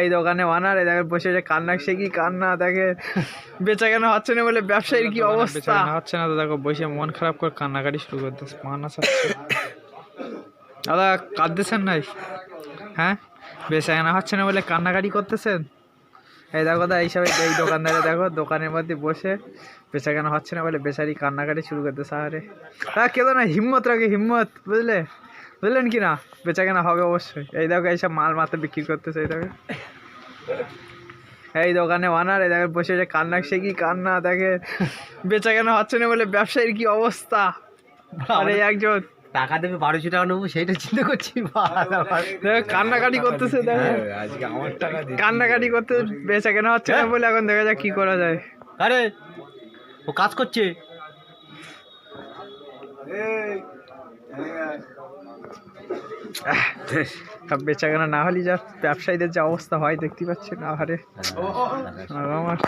এই দোকানে ওনার এই দেখেন বসে যে কান্না, সে কি কান্না দেখে, বেচা কেনা হচ্ছে না বলে ব্যবসায়ীর কি অবস্থা হচ্ছে না, তো দেখো বসে মন খারাপ করে কান্নাকাটি শুরু করতেছে, পান আসাচ্ছে। দাদা কাঁদতেছেন নাই? হ্যাঁ, বেচা কেনা হচ্ছে না বলে কান্নাকাটি করতেছেন? এই দেখো দা এইসব এই দোকানদারে দেখো দোকানের মধ্যে বসে বেচা কেনা হচ্ছে না বলে বেচারি কান্নাকাটি শুরু করতেছে। আরে কেন না, হিম্মত রাখে, হিম্মত, বুঝলেন কি না? বেচা কেনা হবে অবশ্যই। এই দেখো এইসব মাল মাথা বিক্রি করতেছে। এই দেখো এই দোকানে ওনার এই দেখেন বসে যে কান্না, সে কি কান্না দেখে, বেচা কেনা হচ্ছে না বলে ব্যবসায়ীর কি অবস্থা। আরে একজন টাকা দেবে 1200 টাকা নেবো সেইটা চিন্তা করছি। কান্নাকাটি করতেছে, দেখো আজকে আমার টাকা কান্নাকাটি করতে, বেচা কেনা হচ্ছে না বলে। এখন দেখা যাক কি করা যায়। আরে ও কাজ করছে। বেচা কেনা না হলে যা ব্যবসায়ীদের যা অবস্থা হয় দেখতে পাচ্ছেন। আহারে আমার